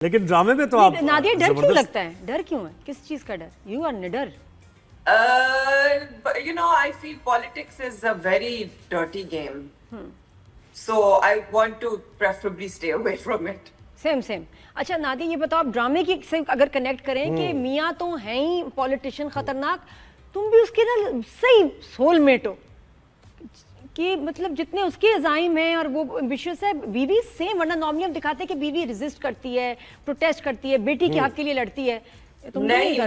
लेकिन ड्रामे में तो आप नादिया डर क्यों लगता है? डर क्यों है? किस चीज का डर? यू आर निडर। You know, I feel politics is a very dirty game. So I want to preferably stay away from it. Same same. अच्छा नादिया ये बताओ, आप ड्रामे की से अगर कनेक्ट करें कि मियाँ तो हैं ही पॉलिटिशियन खतरनाक, तुम भी उसके ना सही सोलमेट हो कि मतलब जितने उसके अज़ाइम हैं और वो एम्बिशियस है, बीवी सेम। वरना नॉर्मली हम दिखाते हैं कि बीवी रेजिस्ट करती है, प्रोटेस्ट करती है, बेटी के हक के लिए लड़ती है। तुम नहीं,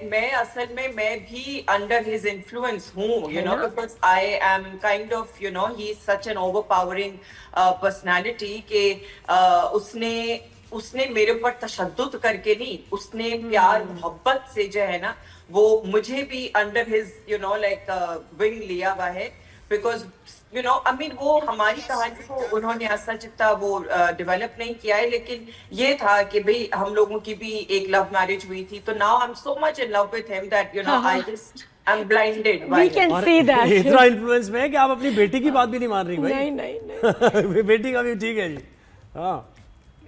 मैं असल में मैं भी अंडर हिज इन्फ्लुएंस हूँ, you know, because I am kind of, you know, he is such an overpowering personality कि उसने मेरे ऊपर तशद्दुद करके नहीं, उसने प्यार मोहब्बत से जो है ना वो मुझे भी अंडर हिज विंग लिया हुआ है। Because you know I mean वो हमारी कहानी को उन्होंने ऐसा जितना वो डेवलप नहीं किया है, लेकिन ये था कि भाई हम लोगों की भी एक लव मैरिज हुई थी, तो now I am so much in love with him that you know I just I am blinded by we can see that. इतना इन्फ्लुएंस में है कि आप अपनी बेटी की बात भी नहीं मान रही भाई। नहीं नहीं नहीं बेटी का भी ठीक है जी। हाँ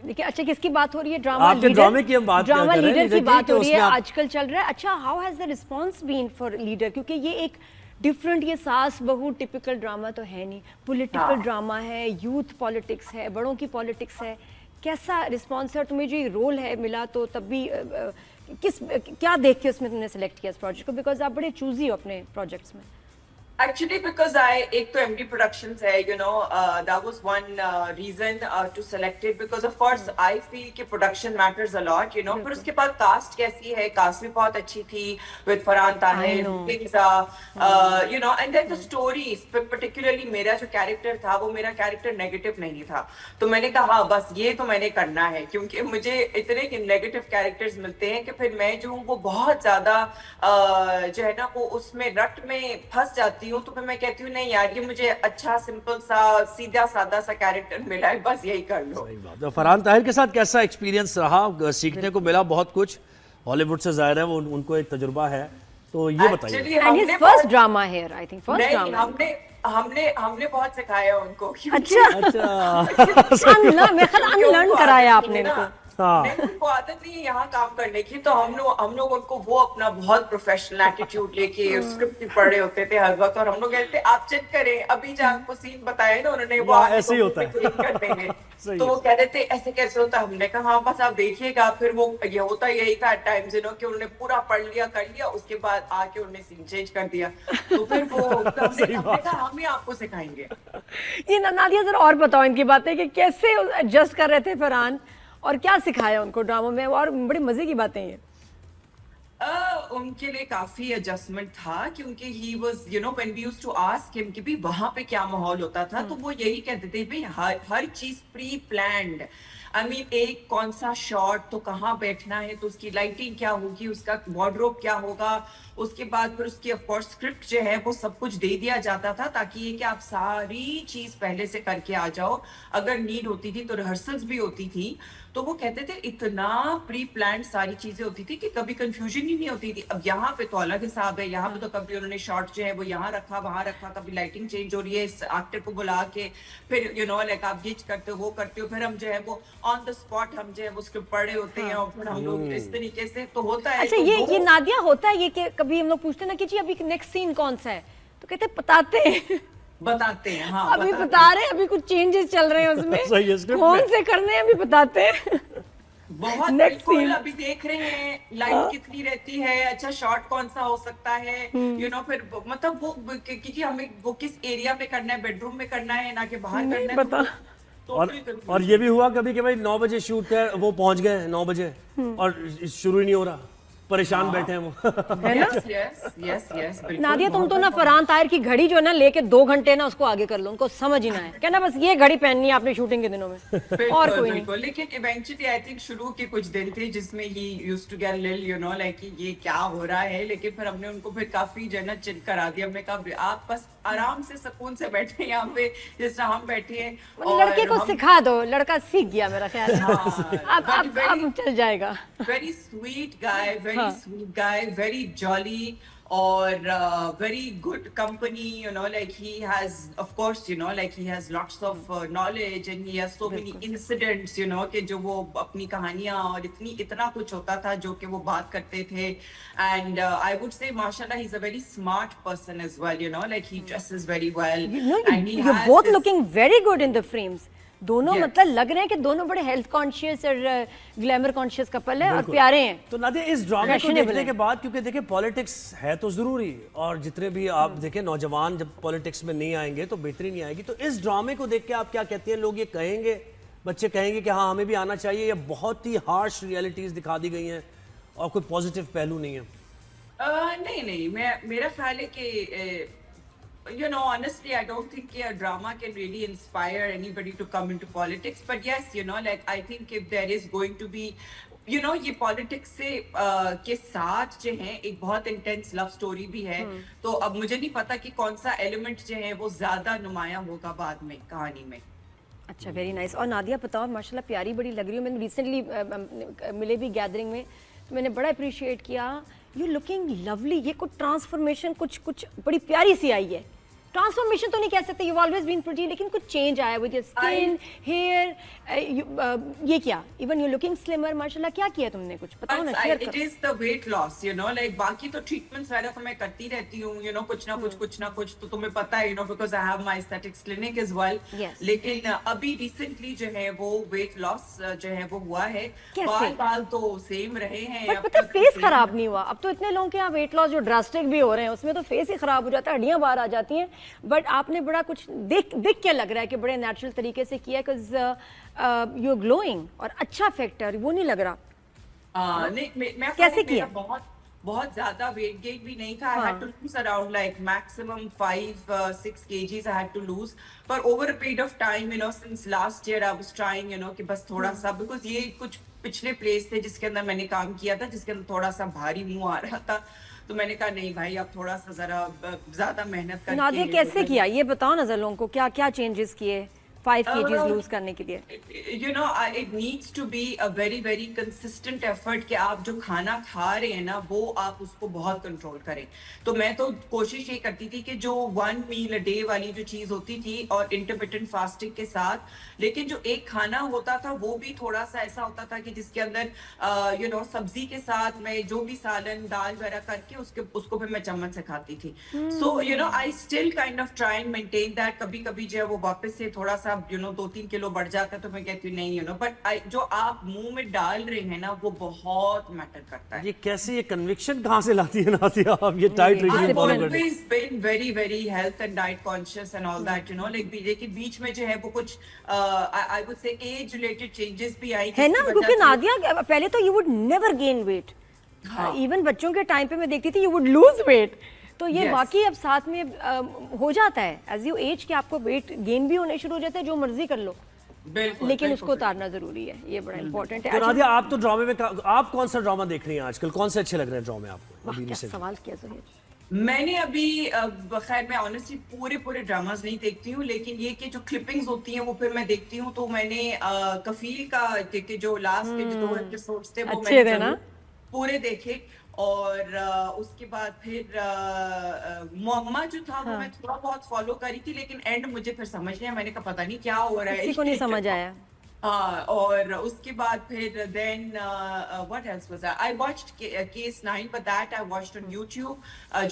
देखिए, अच्छा किसकी बात हो रही है? ड्रामा आपके लीडर। ड्रामे की हम बात कर रहे हैं, ड्रामा लीडर की बात हो रही है, आप... आजकल चल रहा है। अच्छा, how has the response been for leader? क्योंकि ये एक डिफरेंट, ये सास बहू टिपिकल ड्रामा तो है नहीं, पॉलिटिकल ड्रामा है, यूथ पॉलिटिक्स है, बड़ों की पॉलिटिक्स है। कैसा रिस्पांस है? तुम्हें जो ये रोल है मिला तो तब भी क्या देख के उसमें तुमने सेलेक्ट किया इस प्रोजेक्ट को? बिकॉज आप बड़े चूजी हो अपने प्रोजेक्ट्स में। Actually, because एक तो MD Productions है, you know, that was one reason to select it, because of course I feel कि production matters a lot, you know. फिर उसके बाद कास्ट कैसी है? कास्ट भी बहुत अच्छी थी with Farhan Tahir, you know, and then the story, particularly मेरा जो कैरेक्टर था वो मेरा कैरेक्टर नेगेटिव नहीं था, तो मैंने कहा हाँ बस ये तो मैंने करना है, क्योंकि मुझे इतने नेगेटिव कैरेक्टर्स मिलते हैं कि फिर मैं जो हूँ वो बहुत ज्यादा जो है ना वो उसमें रट में फंस जाती हूँ। तो फिर मैं कहती हूँ नहीं यार, ये मुझे अच्छा सिंपल सा सीधा सादा सा कैरेक्टर मिला है, बस यही कर लो। सही बात है। फरहान ताहिर के साथ कैसा एक्सपीरियंस रहा? सीखने को मिला बहुत कुछ, हॉलीवुड से जाहिर है वो उनको एक तजुर्बा है, तो ये बताइए। हमने first drama here, I think first drama हमने बहुत सिखाया उनको। अच्छा अनलर्न कराया आपने इनको। नहीं, उनको आदत नहीं है यहाँ काम करने की, तो हम लोग उनको वो अपना बहुत प्रोफेशनल एटीट्यूड लेके स्क्रिप्ट भी पढ़ रहे होते थे हर वक्त, और हम लोग कहते आप चेक करें, अभी जो आपको सीन बताया ना उन्होंने वो ऐसे ही होता है कर देंगे तो वो कह रहे थे ऐसे कैसे होता है? हमने कहा हाँ बस आप देखिएगा। फिर वो ये होता यही था एट टाइम्स, यू नो, कि उन्होंने पूरा पढ़ लिया कर लिया, उसके बाद आके उन्होंने सीन चेंज कर दिया, तो फिर वो हमने कहा हम ही आपको सिखाएंगे। ये नादिया जरा और बताओ इनकी बातें कि कैसे एडजस्ट कर रहे थे फरहान और क्या सिखाया उनको ड्रामा में, और बड़ी मजे की बातें ये। उनके लिए काफी एडजस्टमेंट था, क्योंकि he was you know when we used to ask him कि भी वहां पे क्या माहौल होता था, तो वो यही कहते थे भाई हर चीज प्री प्लान्ड। आई मीन एक कौन सा शॉट तो कहाँ बैठना है, तो उसकी लाइटिंग क्या होगी, उसका वार्डरोब क्या होगा, उसके बाद फिर उसकी ऑफ कोर्स स्क्रिप्ट जो है वो सब कुछ दे दिया जाता था, ताकि ये कि आप सारी चीज पहले से करके आ जाओ। अगर नीड होती थी तो रिहर्सल्स भी होती थी, तो वो कहते थे इतना प्री प्लान सारी चीजें होती थी कि कभी कंफ्यूजन ही नहीं होती थी। अब यहाँ पे तो अलग हिसाब है, यहाँ पे तो कभी उन्होंने शॉट जो है वो यहाँ रखा वहां रखा, कभी लाइटिंग चेंज हो रही है, इस एक्टर को बुला के फिर यू नो लाइक आप ये करते हो वो करते हो, फिर हम जो है वो ऑन द स्पॉट हम जो है वो स्क्रिप्ट पढ़े होते हैं, और फिर हम लोग इस तरीके से तो होता है। अच्छा ये नादिया होता है ये कि कभी हम लोग पूछते ना कि जी अभी नेक्स्ट सीन कौन सा है, तो कहते बताते हैं हाँ अभी बता रहे हैं, अभी कुछ चेंजेस चल रहे हैं उसमें कौन से करने हैं अभी बताते हैं। बहुत बिल्कुल अभी देख रहे हैं लाइट कितनी रहती है, अच्छा शॉट कौन सा हो सकता है, यू नो, फिर मतलब वो क्योंकि हमें वो किस एरिया पे करना है, बेडरूम में करना है ना कि बाहर करना है, पता। और ये भी हुआ कभी कि भाई 9 बजे शूट है, वो पहुंच गए 9 बजे और शुरू ही नहीं हो रहा, परेशान बैठे हैं वो, है ना? यस नादिया तुम तो ना फरहान ताहिर की घड़ी जो है ना लेके 2 घंटे ना उसको आगे कर लो, उनको समझ ही ना है, कहना बस ये घड़ी पहननी है आपने शूटिंग के दिनों में, और कोई नहीं। लेकिन इवेंचुअली आई थिंक शुरू के कुछ दिन थे जिसमें he used to get little you know like ये क्या हो रहा है, लेकिन फिर हमने उनको फिर काफी जना चिल करा दिया। हमने कहा आप बस आराम से सुकून से बैठे यहाँ पे जिस तरह हम बैठे हैं, लड़के को सिखा दो, लड़का सीख गया मेरा ख्याल है, अब चल जाएगा। Very sweet guy, very sweet guy, very jolly, और very good company, you know, like he has, of course, you know, like he has lots of knowledge and he has so many incidents, you know, कि जो वो अपनी कहानियां और इतना कुछ होता था जो कि वो बात करते थे. And I would say mashallah he's a very smart person as well, you know, like he dresses very well. And he you're has both this- looking very good in the frames. दोनों Yes. मतलब लग रहे हैं कि दोनों बड़े health conscious और glamour conscious couple है और बिल्कुल। प्यारे हैं. तो नादिया इस ड्रामे को Fashionable देखने है। के बाद, क्योंकि देखिए पॉलिटिक्स है तो जरूरी, और जितने भी आप देखें नौजवान जब पॉलिटिक्स में नहीं आएंगे तो बेहतरी नहीं आएगी, तो इस ड्रामे को देख के आप क्या कहती हैं? लोग ये कहेंगे, बच्चे कहेंगे कि हाँ हमें भी आना चाहिए, या बहुत ही हार्श रियलिटीज दिखा दी गई हैं और कोई पॉजिटिव पहलू नहीं है? नहीं, मेरा ख्याल है कि you know, honestly, I don't think a drama can really inspire anybody to come into politics. But yes, you know, like I think if there is going to be, you know, ये politics से के साथ जो है एक बहुत intense love story भी है. तो अब मुझे नहीं पता कि कौन सा element जो है वो ज्यादा नुमायां होगा बाद में कहानी में. अच्छा, वेरी नाइस. और नादिया बताओ, माशाल्लाह प्यारी बड़ी लग रही हो. मैंने रिसेंटली मिले भी गैदरिंग में, तो मैंने बड़ा अप्रिशिएट किया. You looking lovely. ये कुछ ट्रांसफॉर्मेशन कुछ बड़ी प्यारी सी आई है. ट्रांसफॉर्मेशन तो नहीं कह सकते, यू ऑलवेज बीन प्रिटी, लेकिन कुछ चेंज आया विद योर स्किन, हेयर, ये क्या, इवन यू लुकिंग स्लिमर. माशाल्लाह, क्या किया तुमने? कुछ बताओ ना, शेयर It करो. is the weight loss, you know, like बाकी तो treatments वगैरह तो मैं करती रहती हूँ, you know, कुछ ना कुछ तो तुम्हें पता है, you know, because I have my aesthetics clinic as well. Yes. लेकिन अभी recently जो है वो weight loss जो है वो हुआ है. कैसे? बाल तो सेम रहे हैं. बट अब पता तक फेस same खराब नहीं हुआ. अब तो इतने लोगों के यहाँ वेट लॉस जो ड्रास्टिक भी हो रहे हैं, उसमें तो फेस ही खराब हो जाता है, हड्डियां बाहर आ जाती हैं. बट आपने बड़ा कुछ देख के लग रहा है कि बड़े नेचुरल तरीके से किया, बिकॉज यू आर ग्लोइंग और अच्छा फैक्टर वो नहीं लग रहा. नहीं, मैं कैसे मेरा किया? बहुत ज्यादा वेट गेन भी नहीं था. I had to lose around like maximum 5-6 kgs I had to lose. But over a period of time, you know, since last year I was trying, you know, कि बस थोड़ा सा, because ये कुछ पिछले प्लेस थे जिसके अंदर मैंने काम किया था, जिसके अंदर थोड़ा सा भारी मुंह आ रहा था. तो मैंने कहा नहीं भाई, अब थोड़ा सा जरा ज्यादा मेहनत करके. नादिया, कैसे किया ये बताओ ना जरा लोगों को. क्या क्या चेंजेस किए 5 kgs लूज करने के लिए? You know, it needs to be a very very consistent effort कि आप जो खाना खा रहे हैं ना वो आप उसको बहुत कंट्रोल करें. तो मैं तो कोशिश ये करती थी कि जो 1 meal a day वाली जो चीज होती थी और इंटरमिटेंट फास्टिंग के साथ, लेकिन जो एक खाना होता था वो भी थोड़ा सा ऐसा होता था कि जिसके अंदर यू नो सब्जी के साथ मैं जो भी सालन दाल वगैरह करके उसको फिर मैं चम्मच से खाती थी. So you know I still kind of try and maintain that. कभी कभी जो है वो वापस से थोड़ा सा यू नो 2-3 किलो बढ़ जाता है तो मैं कहती हूँ नहीं, यू नो, बट जो आप मुंह में डाल रहे हैं ना वो बहुत मैटर करता है. ये कैसे, ये कन्विक्शन कहाँ से लाती है नादिया आप ये टाइट रेजिम I've फॉलो करते? always been very very health and diet conscious and all that, you know, like लेकिन बीच में जो है वो कुछ I would say age related changes भी आई है ना, जिसकी क्योंकि वजह से- नादिया पहले तो you would never gain weight. हाँ. इवन बच्चों के टाइम पे मैं देखती थी यू वुड लूज वेट. तो ये Yes. बाकी अब साथ में हो जाता है एज यू एज कि आपको वेट गेन भी होने शुरू हो जाता है, जो मर्जी कर लो, बिल्कुल, लेकिन बिल्कुल, उसको उतारना जरूरी है. ये बड़ा इंपॉर्टेंट है. तो नादिया, आप तो ड्रामे में आप कौन सा ड्रामा देख रही हैं आजकल? कौन से अच्छे लग रहे हैं ड्रामे आपको वाह, अभी क्या recent? सवाल किया ज़ोहैर. मैंने अभी खैर मैं ऑनेस्टली पूरे ड्रामास नहीं देखती हूँ, लेकिन ये कि जो क्लिपिंग्स होती हैं वो फिर मैं देखती हूँ. तो मैंने कफील का के जो लास्ट के जो 2 एपिसोड्स थे वो अच्छे मैंने थे ना? जरूर पूरे देखे. और उसके बाद फिर मुअम्मा जो था वो मैं थोड़ा बहुत फॉलो करी थी, लेकिन एंड मुझे फिर समझ नहीं आया. मैंने कहा पता नहीं क्या हो रहा है. किसी को नहीं समझ आया. और उसके बाद फिर then what else was that? I watched Case 9, but that I watched on YouTube,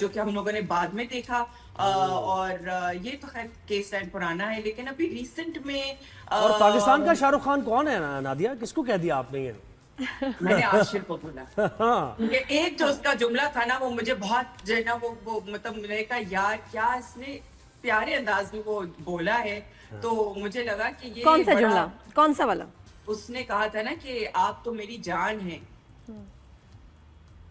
जो कि हम लोगों ने बाद में देखा. और ये तो खैर Case 9 पुराना है, लेकिन अभी रिसेंट में और पाकिस्तान का शाहरुख खान कौन है नादिया? किसको कह दिया आपने ये? मैंने आशिर को बोला. हाँ. ये एक जो उसका जुमला था ना वो मुझे बहुत जो है ना वो मतलब मैंने कहा यार क्या इसने प्यारे अंदाज में वो बोला है. तो मुझे लगा कि ये कौन सा बड़ा- जुमला, कौन सा वाला? उसने कहा था ना कि आप तो मेरी जान है.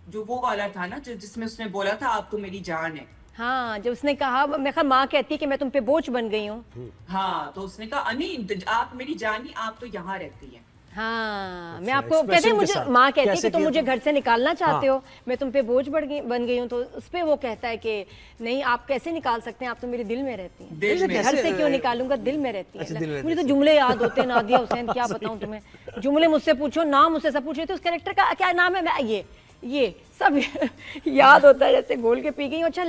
जो वो वाला था ना जो जिसमें उसने बोला था आप तो मेरी जान है. हाँ, जब उसने कहा, मैं कहा माँ कहती है कि मैं तुम पे बोझ बन गई हूँ. हाँ, तो उसने कहा नहीं आप मेरी जान नहीं, आप तो यहाँ रहती हैं. हाँ, मैं अच्छा, आपको कहते हैं, expression के मुझे साथ। माँ कहती है कैसे कि तुम किया मुझे तुम? घर से निकालना चाहते हाँ। हो, मैं तुम पे बोझ बन गई हूँ. तो उस पे वो कहता है कि नहीं, आप कैसे निकाल सकते हैं, आप तो मेरे दिल में रहती हैं. दिल में. घर से क्यों निकालूंगा, दिल में रहती अच्छा, है. दिल में मुझे तो रहती जुमले याद होते हैं नादिया हुसैन, क्या बताऊँ तुम्हें. जुमले मुझसे पूछो, नाम मुझसे सब पूछे थे, उस कैरेक्टर का क्या नाम है, मैं ये सब याद होता है जैसे घोल के पी गई हूं। अच्छा